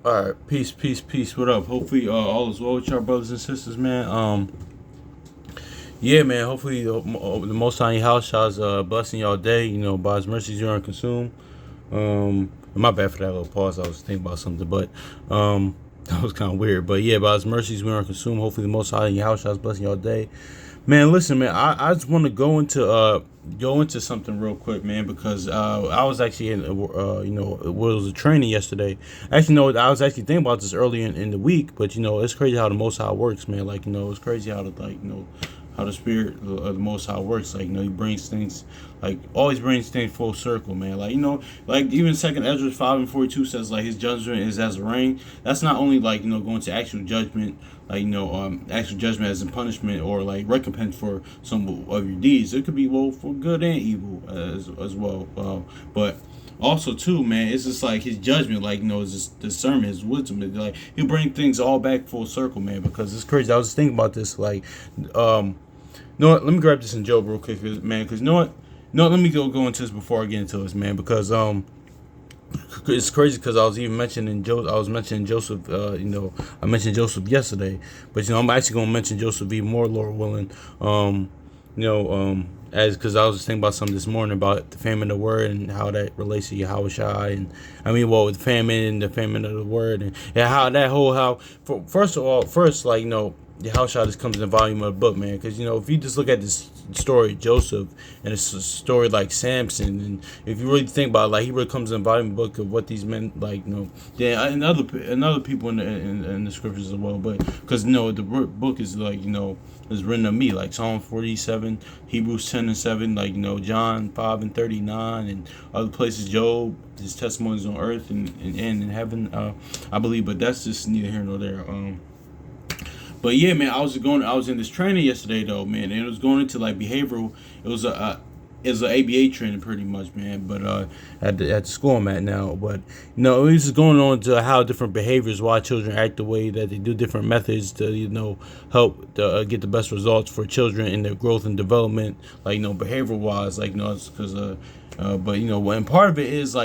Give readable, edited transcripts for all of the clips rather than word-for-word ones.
All right, peace, peace, peace. What up? Hopefully, all is well with y'all, brothers and sisters, man. Yeah, man. Hopefully, the Most High House shaw's blessing y'all day. You know, by His mercies you are consumed. My bad for that little pause. I was thinking about something, but that was kind of weird. But yeah, by His mercies we are consumed. Hopefully, the Most High House shaw's blessing y'all day. Man, listen, man. I just want to go into something real quick, man, because I was actually in it was a training yesterday. Actually, no, I was actually thinking about this earlier in the week, but it's crazy how the Most High works, man. Like it's crazy how how the spirit of the Most High works. Like he brings things always brings things full circle, man. Like even Second Ezra 5:42 says his judgment is as a rain. That's not only going to actual judgment, actual judgment as in punishment or recompense for some of your deeds. It could be for good and evil as well. But also too, man, it's just his judgment, it's just discernment, his wisdom. He'll bring things all back full circle, man. Because it's crazy. I was thinking about this, you know what? Let me grab this in Job real quick, man. Because you know what? No, let me go into this before I get into this, man. Because it's crazy because I was even mentioning Joe. I was mentioning Joseph. I mentioned Joseph yesterday, but I'm actually gonna mention Joseph even more, Lord willing. As because I was just thinking about something this morning about the famine of the word and how that relates to Yahweh Shai, and with famine and the famine of the word, and how that whole first of all, Yahweh Shai just comes in the volume of the book, man. Because if you just look at this story of Joseph and it's a story like Samson, and if you really think about it, he really comes in the volume of the book of what these men yeah, and other people in the scriptures as well, but because the book is is written of me, like Psalm 47, Hebrews 10:7, John 5:39, and other places, Job, his testimonies on earth and in heaven, I believe. But that's just neither here nor there. But yeah, man, I was in this training yesterday though, man, and it was going into behavioral. It was an ABA training pretty much, man. But at the school I'm at now, but no, it was just going on to how different behaviors, why children act the way that they do, different methods to help get the best results for children in their growth and development, behavioral wise, it's because but when part of it is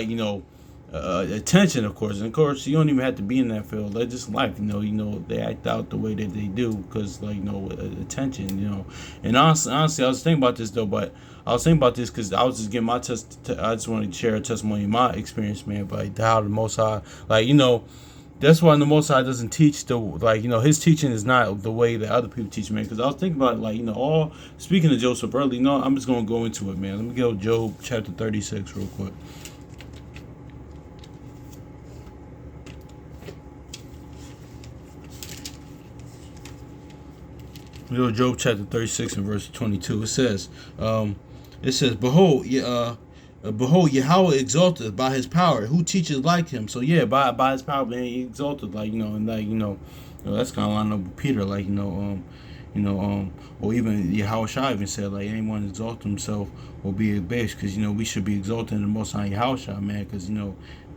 attention, of course, and of course, you don't even have to be in that field. They just life, they act out the way that they do because, attention, And honestly, I was thinking about this though, but I was thinking about this because I was just getting my I just wanted to share a testimony of my experience, man. But how the Most High, that's why the Most High doesn't teach his teaching is not the way that other people teach, man. Because I was thinking about all speaking of Joseph early. I'm just gonna go into it, man. Let me go Job chapter 36 real quick. Job chapter 36 and verse 22. It says, behold, Yahweh exalted by his power. Who teaches like him? So yeah, by his power, man, he exalted, that's kind of line up with Peter, or even Yahweh Shai even said, anyone exalt himself will be abased, because we should be exalted in the Most High Yahweh Shai, man, because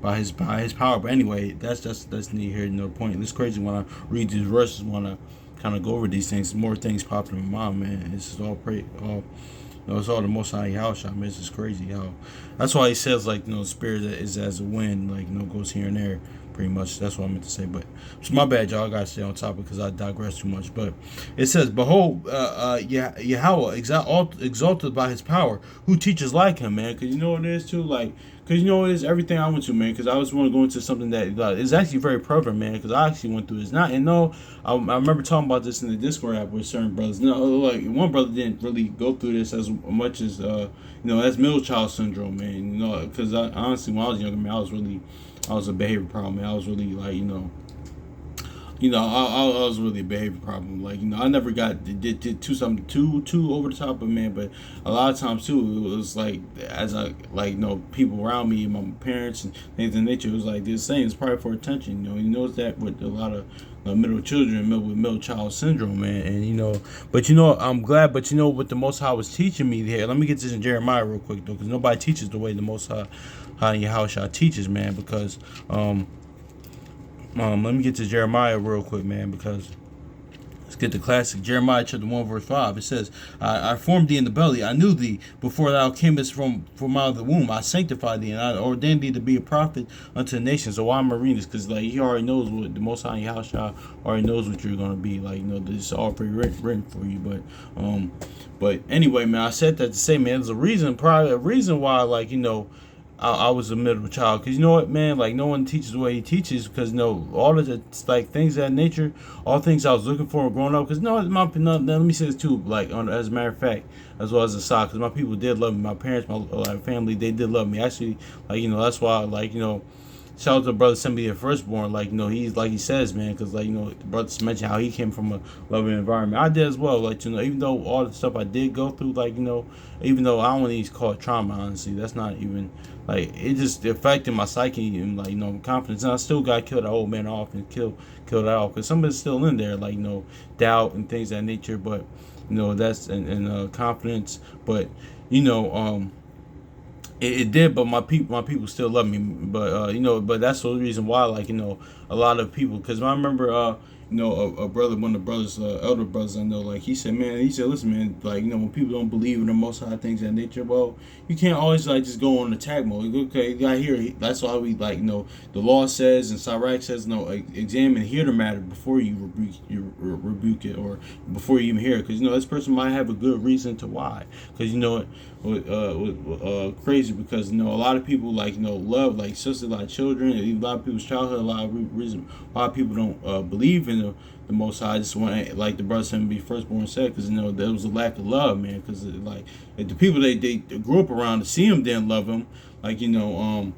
by his power. But anyway, that's neither here nor point. It's crazy when I read these verses, when I kind of go over these things, more things pop in my mind, man. It's just it's all the Most High House. I mean, it's just crazy how. That's why he says the spirit is as a wind, goes here and there. Pretty much, that's what I meant to say. But it's my bad, y'all. I gotta stay on topic because I digress too much. But it says, "Behold, Yahweh exalted by His power, who teaches like Him, man." Because you know what it is too, because it is everything I went to, man. Because I always want to go into something that is actually very prevalent, man. Because I actually went through this. Not and no, I remember talking about this in the Discord app with certain brothers. No, one brother didn't really go through this as much as that's middle child syndrome, man. Because honestly, when I was younger, man, I was a behavior problem, man. I was really I was really a behavior problem. I never did too something too over the top of, man. But a lot of times too, it was as I people around me, my parents and things of nature. It was this saying, it's probably for attention. You notice that with a lot of middle children with middle child syndrome, man. And but I'm glad. But what the Most High was teaching me here. Let me get this in Jeremiah real quick though, because nobody teaches the way the Most High Yahweh teaches, man. Because let me get to Jeremiah real quick, man, because Get the classic Jeremiah chapter 1 verse 5. It says, I formed thee in the belly. I knew thee before thou camest from out of the womb. I sanctified thee and I ordained thee to be a prophet unto the nations. So why I'm reading this? Because like he already knows what the Most High Yahushua already knows what you're gonna be. Like this is all written for you. But anyway, man, I said that to say, man, there's a reason, probably a reason why, like I was a middle child, because you know what, man, like no one teaches the way he teaches, because all of the like things of that nature, all things I was looking for growing up, because let me say this too, like as a matter of fact, as well as a side, because my people did love me, my parents, my family, they did love me, actually, like that's why, like shout out to brother Simbi, the firstborn. Like he's like he says, man, because like the brother mentioned how he came from a loving environment. I did as well. Like even though all the stuff I did go through, like even though I don't want to call it trauma, honestly, that's not even like it just affected my psyche and like confidence. And I still got killed that old man off and killed it off because somebody's still in there, like doubt and things of that nature. But that's and confidence. But it did, but my people still love me. But but that's the reason why, like a lot of people, because I remember a brother, one of the brothers, elder brothers I know, like he said, listen, man, like when people don't believe in the Most High, things of that nature, well, you can't always like just go on attack mode. Okay, you got here. That's why we like the law says and Sirach says examine, hear the matter before you rebuke it, or before you even hear it, because this person might have a good reason to why, because crazy, because a lot of people like love like sister like children, a lot of people's childhood, a lot of reason why people don't believe in the Most High. Just want, like the brother Sam be firstborn said, because there was a lack of love, man, because like the people they grew up around to see him didn't love him, like so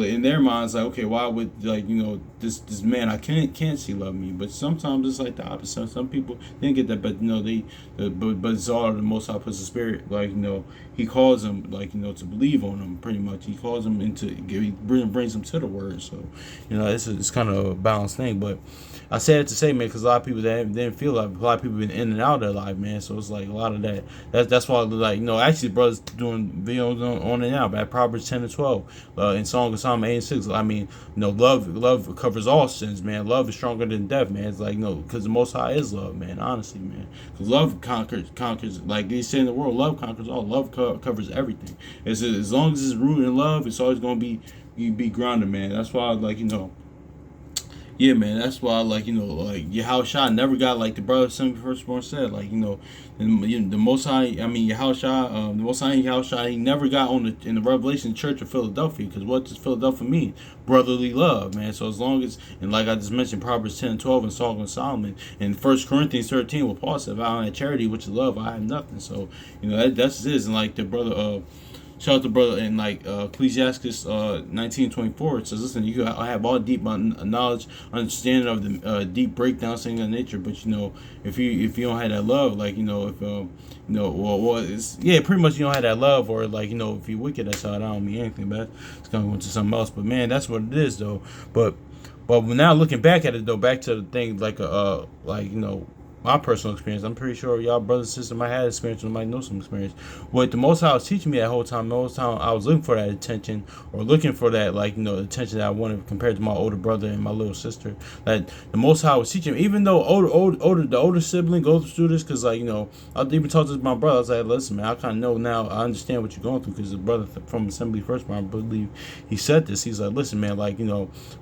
in their minds, like, okay, why would this man I can't see love me? But sometimes it's like the opposite. Some people didn't get that, but but it's all the Most High puts the spirit, like he calls them like to believe on them, pretty much. He calls them brings them to the word. So it's kind of a balanced thing. But I said it to say, man, because a lot of people that didn't feel like, a lot of people been in and out of their life, man. So it's like a lot of that. That's why, like actually, brothers doing videos on it now, but at Proverbs 10-12, in Song of Solomon 8-6. I mean, love covers all sins, man. Love is stronger than death, man. It's like because the Most High is love, man. Honestly, man, because love conquers. Like they say in the world, love conquers all. Love covers everything. As long as it's rooted in love, it's always gonna be grounded, man. That's why, like yeah, man, that's why, like like Yahushua never got, like the brother Simon firstborn said, like the Most High, I mean Yahushua, the Most High Yahushua, he never got in the Revelation Church of Philadelphia, because what does Philadelphia mean? Brotherly love, man. So as long as, and like I just mentioned, Proverbs 10-12 and Song of Solomon, and 1 Corinthians 13, where Paul said, "If I don't have charity, which is love, I have nothing." So that's it. And like the brother shout out to brother in like Ecclesiastes 19:24. It says, "Listen, you have all deep knowledge, understanding of the deep breakdowns things of nature. But if you don't have that love, like well, it's pretty much you don't have that love, or like if you're wicked, that's how I don't mean anything, but it's gonna go into something else. But man, that's what it is though. But now looking back at it though, back to the thing like my personal experience, I'm pretty sure y'all brothers and sisters might have experience, or might know some experience. What the Most High was teaching me that whole time, I was looking for that attention, or looking for that attention that I wanted compared to my older brother and my little sister. That the Most High was teaching me, even though the older sibling goes through this, because I even talked to my brother. I was like, listen, man, I kind of know now. I understand what you're going through, because the brother from Assembly First, I believe he said this. He's like, listen, man,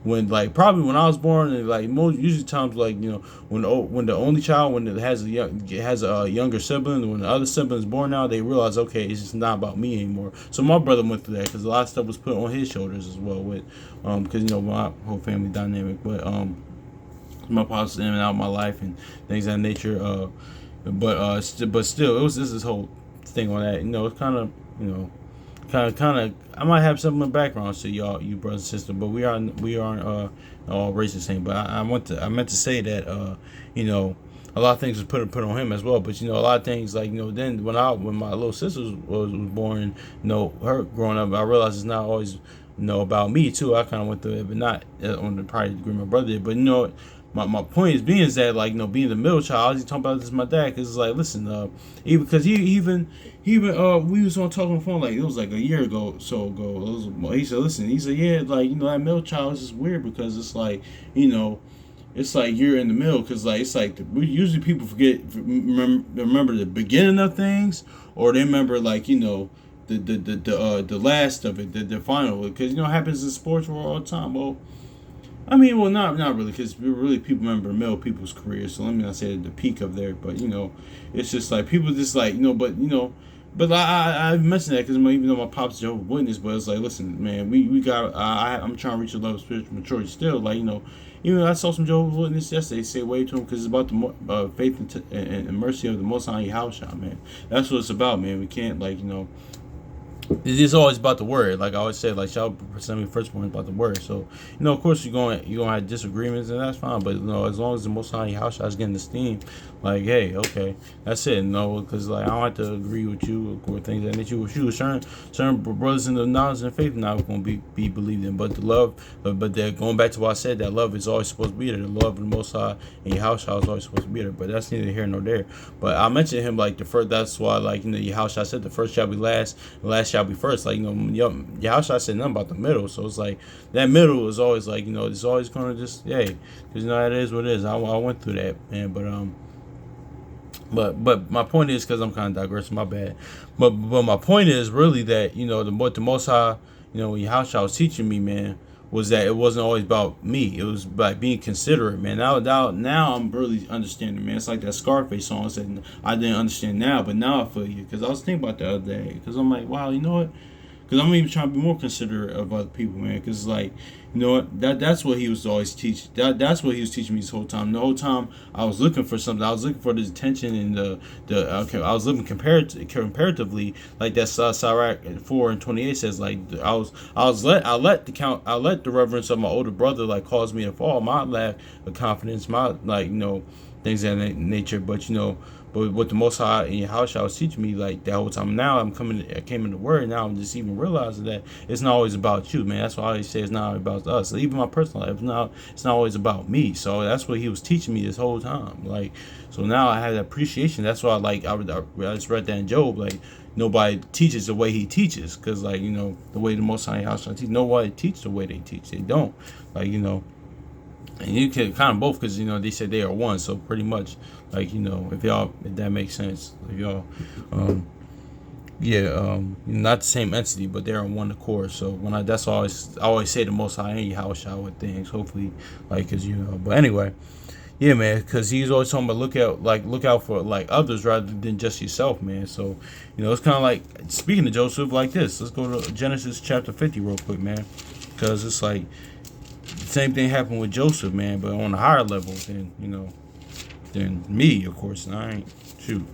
when probably when I was born, and most usually times when the only child, when it has a younger sibling, when the other sibling is born now, they realize, okay, it's just not about me anymore. So my brother went through that, because a lot of stuff was put on his shoulders as well, with because my whole family dynamic. But my pops in and out of my life and things of that nature. But still, it was just this whole thing on that. It's kind of. I might have some in the background, so you brothers and sisters, but we aren't all racist thing. But I meant to say that a lot of things was put on him as well. But a lot of things, like then when my little sister was born, her growing up, I realized it's not always about me too. I kind of went through it, but not on the probably degree my brother did. But my point is that being the middle child, I was talking about this with my dad, because it's like, listen, even because he even we was on talking on the phone, like it was like a year ago. He said, listen, he said, yeah, that middle child is just weird, because it's like it's like you're in the middle because like it's like usually people forget remember the beginning of things, or they remember like the last of it, the final, because it happens in sports world all the time. Well, I mean, well, not really, because really people remember the middle of people's careers. So let me not say the peak of there, but it's just like people just like but I mentioned that because even though my pop's Jehovah's Witness, but it's like, listen, man, we got I'm trying to reach a level of spiritual maturity still. Like even though I saw some Jehovah's Witnesses yesterday say wave to him because it's about the faith and mercy of the Most High Yahushua, man. That's what it's about, man. We can't it's always about the word. Like I always say, like shout out to me first point about the word. So of course you're gonna have disagreements, and that's fine. But as long as the Most High House is getting the steam, like hey, okay, that's it. No, because like I don't have to agree with you or things that you certain brothers in the knowledge and faith not going to be believed in. But the love, but that going back to what I said, that love is always supposed to be there. The love of the Most High and your house is always supposed to be there. But that's neither here nor there. But I mentioned him like the first. That's why your house. I said the first shall be last, the last shall be first. Like your house. I said nothing about the middle. So it's like that middle is always like it's always gonna just hey, because it is what it is. I went through that, man. But my point is, because I'm kind of digressing, my bad. But my point is really that what the Most High, when Yahusha was teaching me, man, was that it wasn't always about me. It was about being considerate, man. Now I'm really understanding, man. It's like that Scarface song. I said I didn't understand now, but now I feel you, because I was thinking about the other day. Because I'm like, wow, you know what? Because I'm even trying to be more considerate of other people, man. Because like, what? That's what he was always teaching. That's what he was teaching me this whole time. The whole time I was looking for something. I was looking for the attention and okay. I was living comparatively, like that Sirach 4:28 says. Like I let the reverence of my older brother like cause me to fall. My lack of confidence, my things of that nature. But what the Most High and Yahushua was teaching me like that whole time. Now I came in the Word. Now I'm just even realizing that it's not always about you, man. That's why I always say it's not about us. Even my personal life, it's not always about me. So that's what he was teaching me this whole time. Like, so now I have that appreciation. That's why I just read that in Job. Like, nobody teaches the way he teaches, because the way the Most High Yahushua teaches, nobody teaches the way they teach. They don't. And you can kind of both, because they said they are one, so pretty much if that makes sense, if y'all not the same entity, but they're in one accord. So that's always I always say the Most High and Yahushua with things, hopefully, because but anyway, yeah, man, because he's always talking about look out for like others rather than just yourself, man. So it's kind of like speaking to Joseph like this. Let's go to Genesis chapter 50 real quick, man, because it's like the same thing happened with Joseph, man, but on a higher level than me, of course. And I ain't shoot.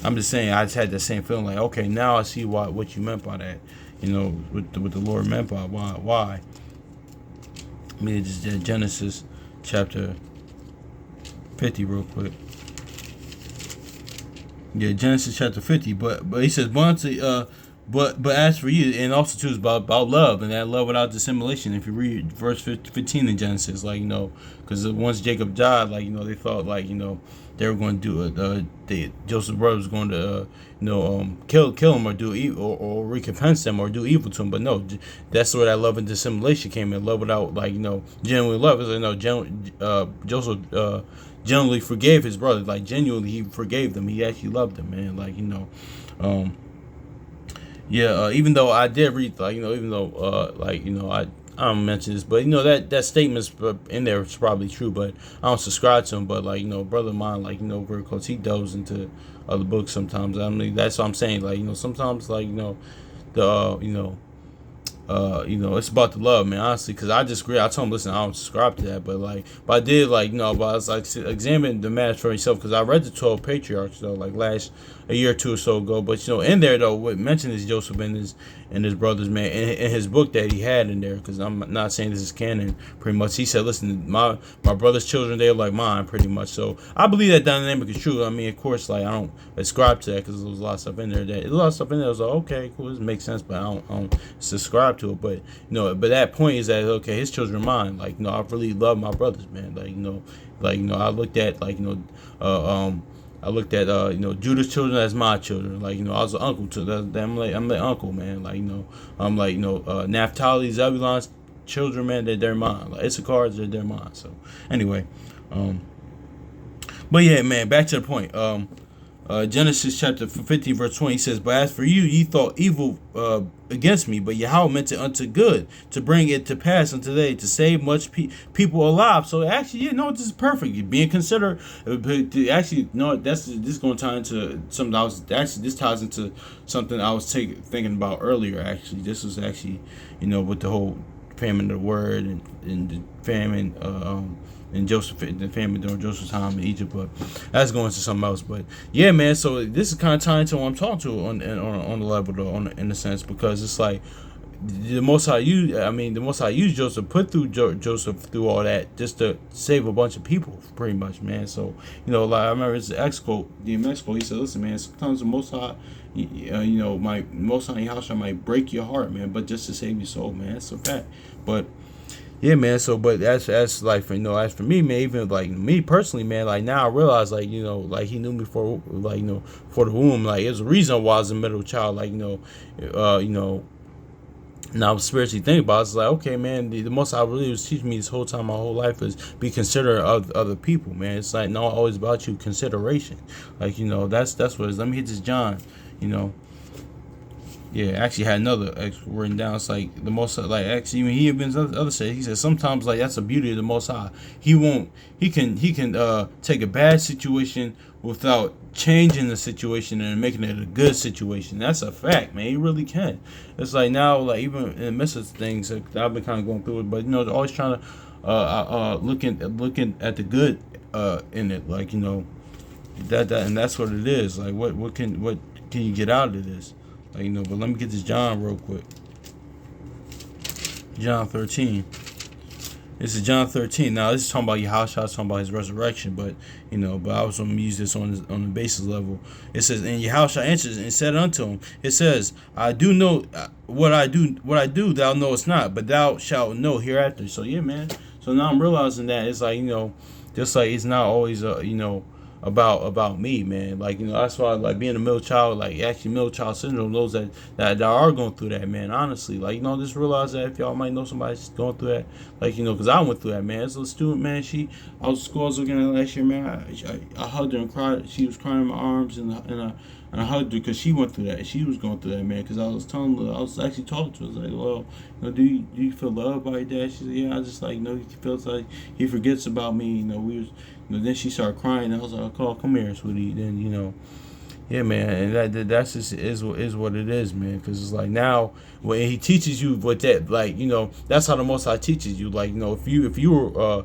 I'm just saying I just had that same feeling like, okay, now I see what you meant by that. What the Lord meant by why. I mean, just Genesis chapter 50 real quick. Yeah, Genesis chapter 50, but he says, but as for you, and also too, is about love, and that love without dissimulation. If you read verse 15 in Genesis, because once Jacob died, they thought they were going to do Joseph's brother was going to kill him or do evil or recompense them or do evil to him. But no, that's where that love and dissimulation came in. Love without genuine love. Joseph genuinely forgave his brother. Genuinely he forgave them. He actually loved them, man. Even though I did read, even though, I don't mention this, but that statement's in there. It's probably true, but I don't subscribe to him. But brother of mine, very close. He delves into other books sometimes. I mean, that's what I'm saying. Sometimes, it's about the love, man. Honestly, because I just agree. I told him, listen, I don't subscribe to that, but I did, but I was examine the matter for myself, because I read the 12 patriarchs though, a year or two or so ago. But in there though, what mentioned is Joseph and his brothers, man, in his book that he had in there. Because I'm not saying this is canon. Pretty much, he said, listen, my brother's children, they're like mine, pretty much. So I believe that dynamic is true. I mean, of course, I don't ascribe to that, because there was a lot of stuff in there. I was like, okay, cool, this makes sense, but I don't subscribe to it. But but that point is that okay, his children are mine. I really love my brothers, man. I looked at I looked at Judah's children as my children. I was an uncle to them. I'm like uncle, man. I'm Naphtali, Zebulon's children, man, they're mine. Like Issachar, they're mine. So anyway, um, but yeah, man, back to the point. Genesis chapter 15, verse 20 says, "But as for you, ye thought evil against me, but Yahweh meant it unto good, to bring it to pass unto today, to save much people alive." So actually, this is perfect. You're being considerate. Actually, no, this is going to tie into something I was actually. This ties into something I was thinking about earlier. Actually, this was actually, with the whole famine of the word and the famine. And Joseph, the famine during Joseph's time in Egypt, but that's going to something else. But yeah, man. So this is kind of tying to what I'm talking to on the level, though, in a sense, because it's like the Most High used Joseph, put through Joseph through all that just to save a bunch of people, pretty much, man. So like I remember it's the X quote, DMX quote. He said, "Listen, man, sometimes the Most High, my Most High house might break your heart, man, but just to save your soul, man. That's a fact." But yeah, man. So, but that's like for as for me, man. Even like me personally, man. Like now I realize, like like he knew me for like for the womb. Like there's a reason why I was a middle child. Like now I'm spiritually thinking about it, it's like, okay, man. The most I really was teaching me this whole time, my whole life, is be considerate of other people, man. It's like not always about you, consideration. Like that's what it is. Let me hit this John. Yeah, actually had another X written down. It's like the Most like actually even he even other said he said sometimes like that's the beauty of the Most High. He can take a bad situation without changing the situation and making it a good situation. That's a fact, man. He really can. It's like now like even in the midst of things I've been kind of going through it, but always trying to looking at the good in it, like that and that's what it is. Like what can you get out of this? Like, but let me get this John real quick. John 13. This is John 13. Now, this is talking about Yahushua, talking about his resurrection, but I was going to use this on the basis level. It says, "And Yahushua answers and said unto him," it says, "I do know what I do, thou knowest not, but thou shalt know hereafter." So, yeah, man. So now I'm realizing that it's like, just like it's not always, about me, man. Like that's why like being a middle child, like actually middle child syndrome, those that are going through that, man. Honestly, like just realize that if y'all might know somebody going through that, like because I went through that, man. As a student, man, I was looking at last year, man. I hugged her and cried. She was crying in my arms and I hugged her because she went through that. She was going through that, man. Because I was actually talking to her. I was like, well, do you feel loved by your dad? She said, yeah. I just like he feels like he forgets about me. We was. Then she started crying, and I was like, "Oh, come here, sweetie." Then yeah, man, and that's just is what it is, man. Because it's like now when he teaches you what that, like that's how the Most High teaches you. Like if you were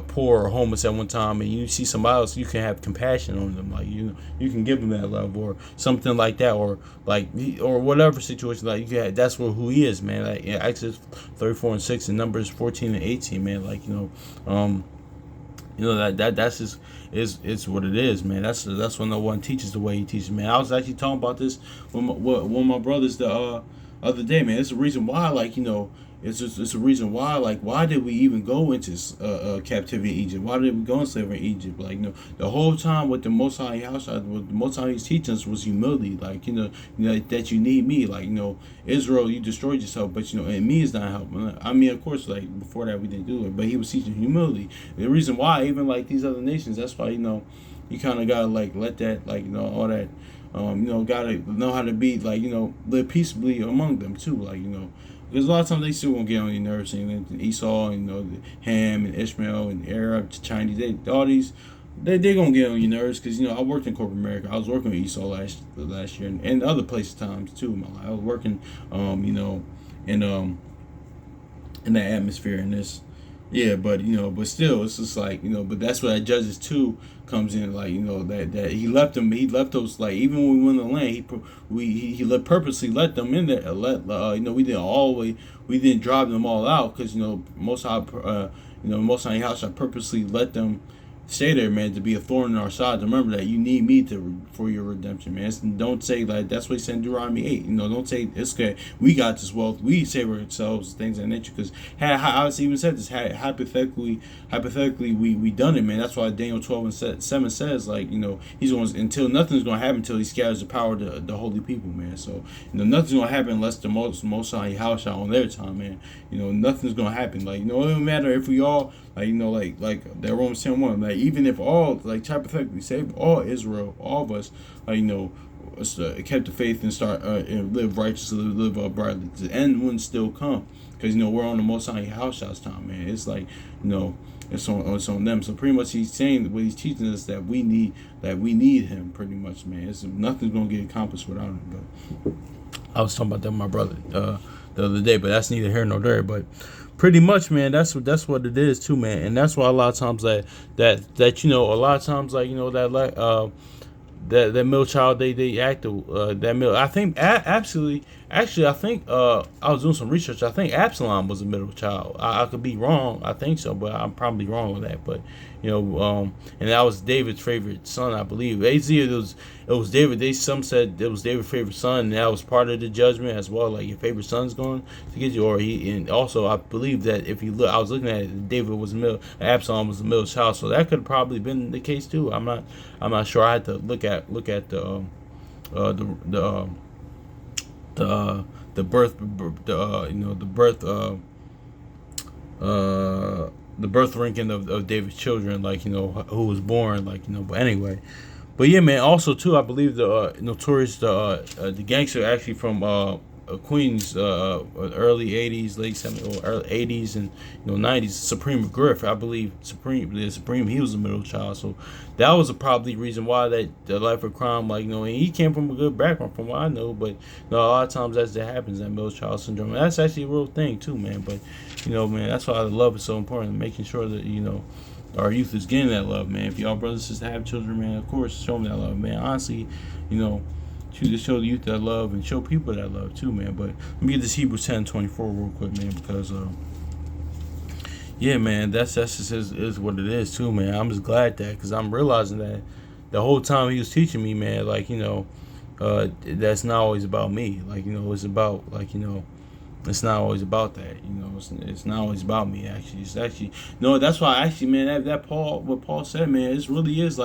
poor or homeless at one time, and you see somebody else, you can have compassion on them. Like you can give them that love or something like that, or like or whatever situation. Like you can. That's who he is, man. Like in Exodus 34:6 and Numbers 14 and 18, man. Like that's just it's what it is, man. That's when no one teaches the way he teaches, man. I was actually talking about this with one of my brothers the other day, man. It's a reason why, like it's a reason why, like why did we even go into captivity in Egypt? Why did we go in slavery in Egypt? Like the whole time what the Most High what the Most High teaching us was humility. Like that you need me. Like Israel, you destroyed yourself, but and me is not helping. I mean, of course, like before that we didn't do it, but he was teaching humility. The reason why, even like these other nations, that's why you kind of gotta like let that all that. Gotta know how to be like live peaceably among them too. Like because a lot of times they still won't get on your nerves. And Esau, and Ham and Ishmael and Arab, Chinese, all they're gonna get on your nerves. Because I worked in corporate America. I was working with Esau last year and other places times too in my life. I was working, in that atmosphere and this. Yeah, but but still, it's just like but that's where that Judges 2 comes in, like that he left those, like even when we went in the land, he purposely let them in there, we didn't drive them all out because Most High Most High purposely let them stay there, man, to be a thorn in our side. Remember that you need me to for your redemption, man. Don't say like that's what he said in Deuteronomy 8. Don't say it's okay. We got this wealth. We save ourselves, things of that nature. Because I even said this. Hypothetically, we done it, man. That's why Daniel 12:7 says like he's going until nothing's going to happen until he scatters the power to the holy people, man. So nothing's going to happen unless the Most High Yahweh on their time, man. Nothing's going to happen. Like it don't matter if we all like that Romans 10:1, like even if all like hypothetically say all Israel, all of us, kept the faith and start and live righteously, live uprightly, the end wouldn't still come because we're on the Most High Yahweh's time, man. It's like it's on them. So pretty much he's saying what he's teaching us that we need him pretty much, man. Nothing's gonna get accomplished without him. But I was talking about that with my brother the other day, but that's neither here nor there. But pretty much, man, that's what it is too, man. And that's why a lot of times that a lot of times that middle child they act that middle. I think absolutely. Actually, I think I was doing some research. I think Absalom was a middle child. I could be wrong. I think so, but I'm probably wrong with that. But and that was David's favorite son, I believe. It was David. Some said it was David's favorite son, and that was part of the judgment as well. Like your favorite son's going to get you, or and also I believe that if you look, I was looking at it, David was Absalom was the middle child, so that could have probably been the case too. I'm not sure. I had to look at the birth ranking of David's children, who was born, but anyway. But yeah, man, also too, I believe the notorious the gangster actually from Queens, early 80s, late 70s, or early 80s and 90s, Supreme Griff, I believe Supreme, he was a middle child, so that was probably reason why that the life of crime, and he came from a good background from what I know, but a lot of times that happens, that middle child syndrome, and that's actually a real thing too, man. But man, that's why the love is so important, making sure that our youth is getting that love, man. If y'all brothers and sisters have children, man, of course show them that love, man. Honestly, to show the youth that love and show people that love too, man. But let me get this Hebrews 10:24 real quick, man, because yeah, man, that's just is what it is too, man. I'm just glad that because I'm realizing that the whole time he was teaching me, man, that's not always about me. It's about it's not always about that, it's not always about me. Actually, it's actually that's why actually, man, that what Paul said, man, it really is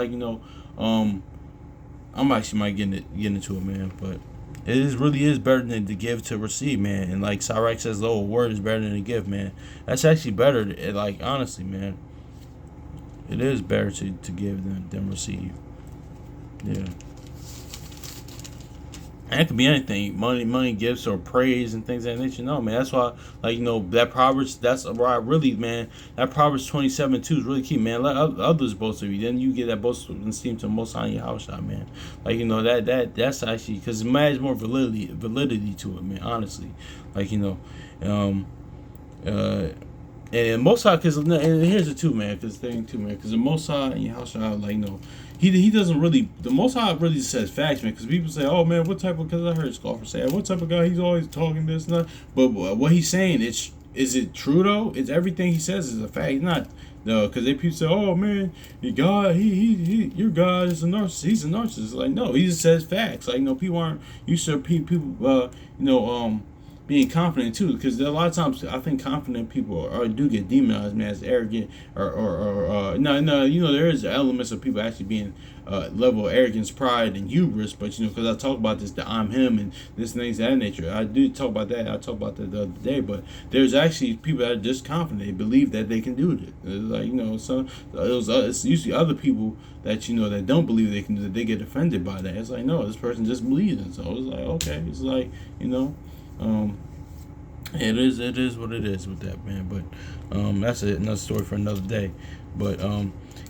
I'm actually might get into it, man, but really is better than to give to receive, man. And like Sirach says, a word is better than a gift, man. That's actually better. Honestly, man, it is better to give than receive. Yeah. And it could be anything, money, gifts, or praise and things of that nature. No, man, that's why, that Proverbs, that's why really, man, that Proverbs 27:2 is really key, man. Let others boast of you. Then you get that boast and esteem to the Most High your house, man. That's actually, because it adds more validity to it, man, honestly. And Most High, because, and here's the two, man, because the Most High and your house, he doesn't really, the Most High really says facts, man, because people say, oh, man, what type of, because I heard scoffers say, what type of guy, he's always talking this and that, but what he's saying, is it true, though? It's everything he says is a fact. He's not, because people say, oh, man, your God, your God is a narcissist, he's a narcissist. No, he just says facts. People aren't used to people, being confident too, because a lot of times I think confident people do get demonized, man, as arrogant or there is elements of people actually being level of arrogance, pride, and hubris, but because I talk about this, the I'm him and this and things of that nature. I do talk about that. I talked about that the other day, but there's actually people that are just confident. They believe that they can do it. It's usually other people that that don't believe they can do it. They get offended by that. It's no, this person just believes it. So it's okay. It's it is what it is with that, man. But that's another story for another day. But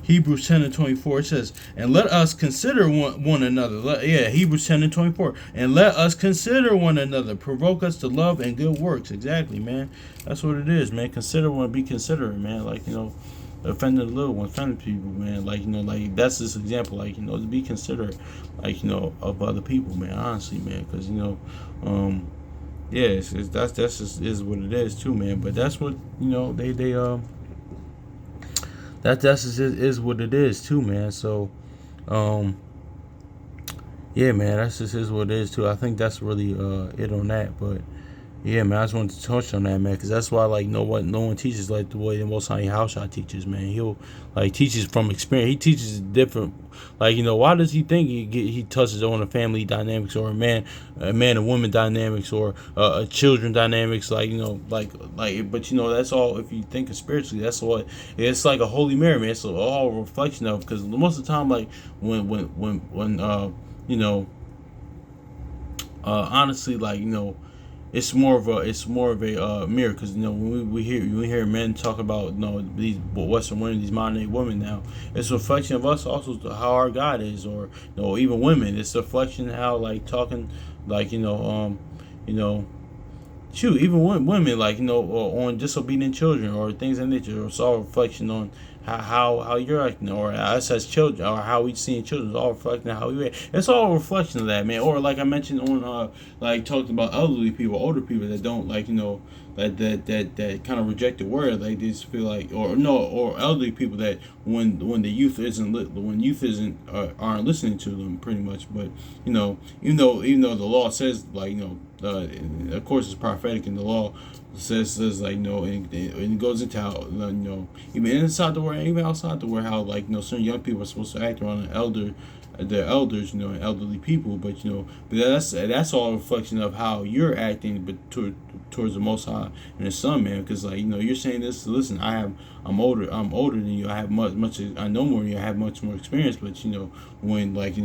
Hebrews 10:24 says, and let us consider one another. Hebrews 10:24, and let us consider one another, provoke us to love and good works. Exactly, man. That's what it is, man. Be considerate, man. Offending the little ones, offending people, man. That's this example, to be considerate, of other people, man. Honestly, man, because yeah, that's just is what it is too, man. But that's what that's just is what it is too, man. So, um, yeah, man, that's just is what it is too. I think that's really it on that. But yeah, man, I just wanted to touch on that, man, because that's why like no one teaches like the way the Most High Yahushua teaches, man. He'll like teaches from experience. He teaches different, like why does he think he touches on a family dynamics or a man and woman dynamics or a children dynamics, like but that's all. If you think of spiritually, that's what it's like a holy mirror, man. It's all a reflection of, because most of the time, like when you know honestly, like it's more of a mirror, because when we hear men talk about these Western women, these modern day women now, it's a reflection of us also, how our God is, or even women. It's a reflection of how, like, talking, like you know shoot, even women, like on disobedient children or things of nature. It's all a reflection on how you're acting, or us as children, or how we seeing children. It's all reflecting how we act. It's all a reflection of that, man. Or like I mentioned on like talked about elderly people, older people that don't, like, that kind of reject the word. Like, they just feel like, or no, or elderly people that when the youth isn't aren't listening to them, pretty much. But even though the law says, like, of course it's prophetic, in the law says like, and it goes into how, even inside the word, even outside the word, how, like, certain young people are supposed to act around the elders, and elderly people. But that's all a reflection of how you're acting, but towards the Most High and His Son, man. Because, like, you're saying this. Listen, I'm older than you. I have much. I know more than you. I have much more experience. But when, like,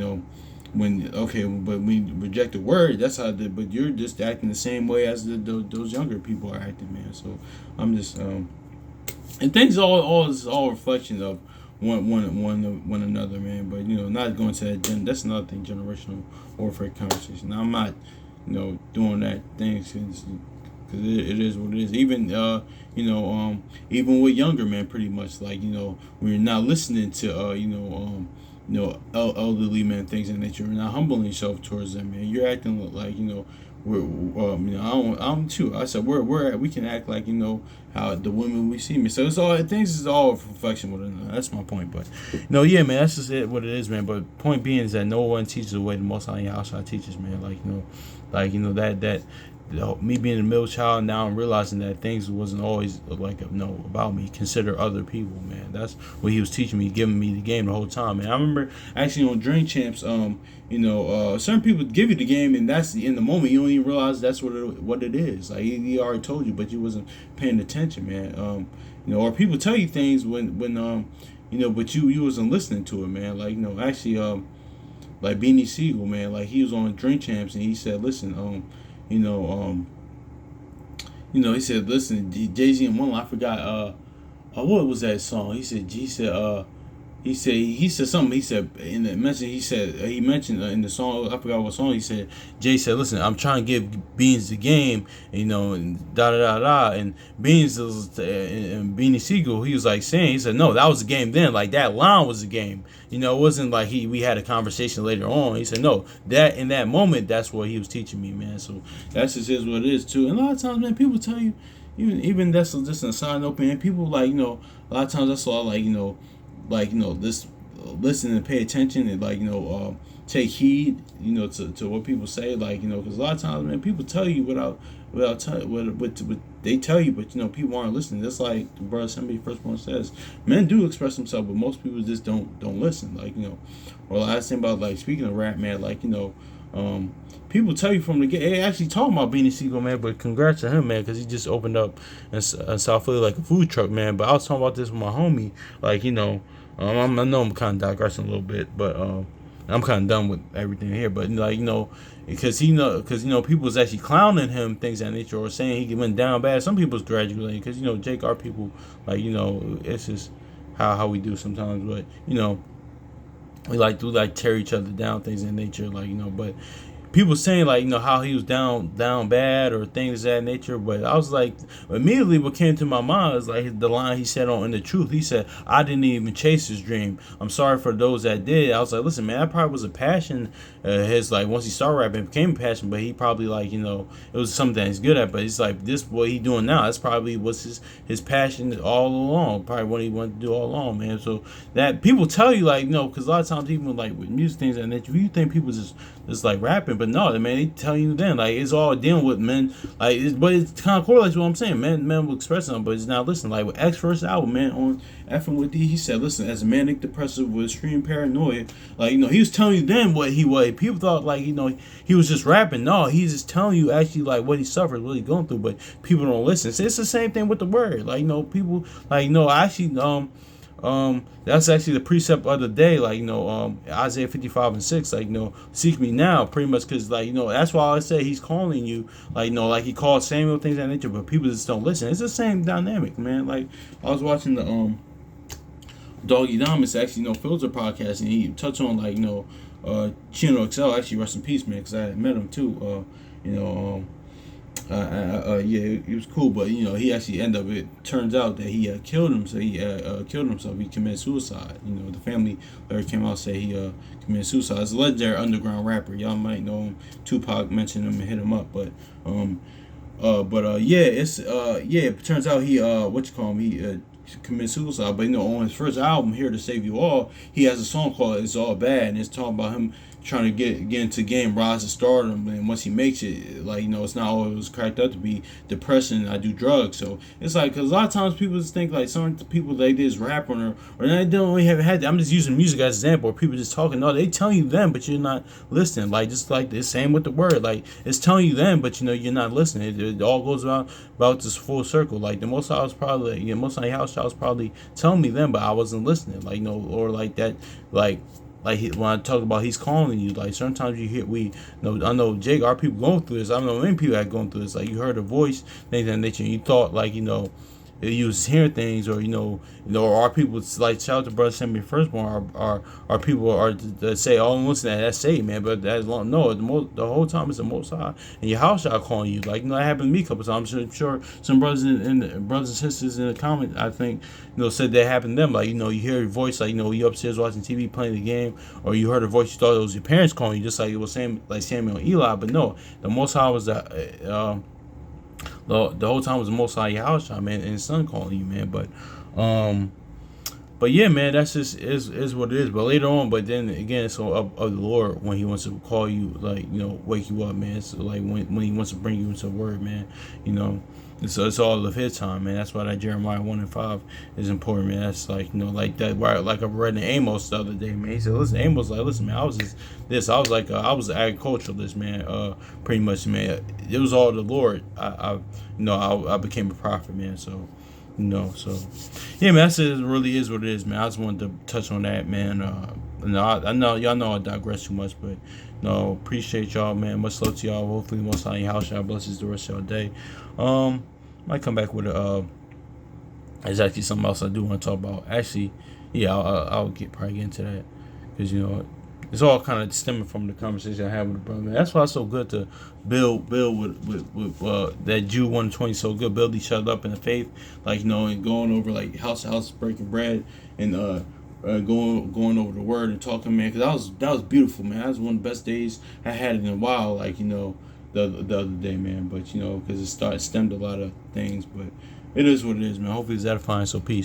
but we reject the word, that's how. But you're just acting the same way as those younger people are acting, man. So I'm just and things all is all reflection of one another, man. But not going to that. That's another thing, generational warfare conversation. Now, I'm not doing that thing, because it is what it is. Even even with younger men, pretty much, like, we're not listening to elderly men, things in nature. You're not humbling yourself towards them, man. You're acting like, we're I'm too. I said we can act like, how the women we see, me. So it's all things is all a reflection with another. That's my point. But yeah, man, that's just it, what it is, man. But point being is that no one teaches the way the Most High Yahshua teaches, man. That me being a middle child, now I'm realizing that things wasn't always like about me. Consider other people, man. That's what he was teaching me, giving me the game the whole time, man. I remember actually on Drink Champs, certain people give you the game, and that's in the moment you don't even realize that's what it is. Like, he already told you, but you wasn't paying attention, man. Or people tell you things when but you wasn't listening to it, man. Like, actually, like Beanie Siegel, man. Like, he was on Drink Champs, and he said, listen, he said, listen, Jay-Z in one line, I forgot, what was that song? He said something. He said in the message. He mentioned in the song. I forgot what song he said. Jay said, "Listen, I'm trying to give Beans the game, and da da da da." And Beans and Beanie Siegel, he was like saying, he said, "No, that was the game then. Like, that line was the game. It wasn't like we had a conversation later on." He said, "No, that in that moment, that's what he was teaching me, man." So that's just is what it is too. And a lot of times, man, people tell you, even that's just a side note, man. People, like, a lot of times that's all, like, this listen and pay attention, and, like, take heed, to what people say, like, because a lot of times, man, people tell you without what they tell you, but people aren't listening. Just like the brother somebody first one says, men do express themselves, but most people just don't listen, like, or last thing about, like, speaking of rap, man, like, people tell you from the get. They actually talking about Beanie Siegel, man, but congrats to him, man, because he just opened up in South Philly, like, a food truck, man. But I was talking about this with my homie, like, I know I'm kind of digressing a little bit, but I'm kind of done with everything here. But, like, because people was actually clowning him, things of that nature, or saying he went down bad. Some people's graduating, because Jake, our people, like, it's just how we do sometimes. But we like tear each other down, things of that nature, like, but people saying like how he was down bad or things of that nature. But I was like, immediately what came to my mind is like the line he said on In the Truth. He said, "I didn't even chase his dream. I'm sorry for those that did." I was like, listen, man, that probably was a passion. His like once he started rapping, it became a passion. But he probably like it was something that he's good at. But it's like this what he doing now. That's probably was his passion all along. Probably what he wanted to do all along, man. So that people tell you like because a lot of times even like with music things and that you think people just like rapping, but no, man, they tell you then like it's all dealing with men, like but it kind of correlates with what I'm saying. Men will express something, but it's not listening. Like with X first album, man, on Effing with D, he said, listen, as a manic depressive with extreme paranoia, like he was telling you then what he was. People thought like he was just rapping. No, he's just telling you actually like what he suffered, what he's going through, but people don't listen. So it's the same thing with the word. Like people like actually that's actually the precept of the day, like Isaiah 55:6, like seek me now, pretty much, because like that's why I say he's calling you, like like he called Samuel, things of that nature, but people just don't listen. It's the same dynamic, man. Like I was watching the Doggy Diamonds, actually Filter podcast, and he touched on like Chino XL, actually rest in peace, man, because I met him too. Yeah, he was cool, but he actually ended up. It turns out that he killed him. So he killed himself. He committed suicide. The family later came out and said he committed suicide. It's a legendary underground rapper. Y'all might know him. Tupac mentioned him and hit him up, but yeah, it's yeah. It turns out he he committed suicide. But on his first album, Here to Save You All, he has a song called "It's All Bad," and it's talking about him trying to get into game, rise to stardom, and once he makes it, like it's not always cracked up to be depression. I do drugs, so it's like because a lot of times people just think like some people like this rapping or they don't really have had. I'm just using music as an example, or people just talking. No, they telling you them, but you're not listening. Like just like the same with the word, like it's telling you them, but you're not listening. It all goes about this full circle. Like the Most High was probably Most High House was probably telling me them, but I wasn't listening. Like or like that, like when I talk about he's calling you, like sometimes you hear I know Jake, our people going through this. I don't know many people that going through this. Like you heard a voice, things of that nature, and you thought like you was hearing things, or or our people like shout out to brother send me firstborn. Our people are that say, "Oh, listen, that's saved, man." But that's long. No, the whole time it's the Most High and your house shall calling you. Like that happened to me a couple times. I'm sure some brothers and brothers and sisters in the comment, I think said that happened to them. Like you hear your voice, like you upstairs watching TV playing the game, or you heard a voice you thought it was your parents calling you, just like it was like Samuel and Eli. But no, the Most High was the whole time was the Most High Yahweh, man, and his son calling you, man. But yeah, man, that's just is what it is. But later on, but then again, it's of the Lord when He wants to call you, like wake you up, man. So like when He wants to bring you into the Word, man, So it's all of His time, man. That's why that Jeremiah 1:5 is important, man. That's like like that. Like I read in Amos the other day, man. He said, "Listen, Amos, like, listen, man. I was just this. I was like, I was an agriculturalist, man. Pretty much, man. It was all the Lord. I became a prophet, man. So." So yeah, man, that's it. Really is what it is, man. I just wanted to touch on that, man. I know y'all know I digress too much, but appreciate y'all, man. Much love to y'all. Hopefully, Most High your house, y'all blesses the rest of your day. Might come back with there's actually something else I do want to talk about. Actually, yeah, I'll probably get into that because it's all kind of stemming from the conversation I had with the brother. Man. That's why it's so good to build with that Jude 120. So good, build each other up in the faith, like and going over like house to house, breaking bread, and going over the word and talking, man. Because that was beautiful, man. That was one of the best days I had in a while. Like the other day, man. But because it stemmed a lot of things, but it is what it is, man. Hopefully it's edifying. So peace.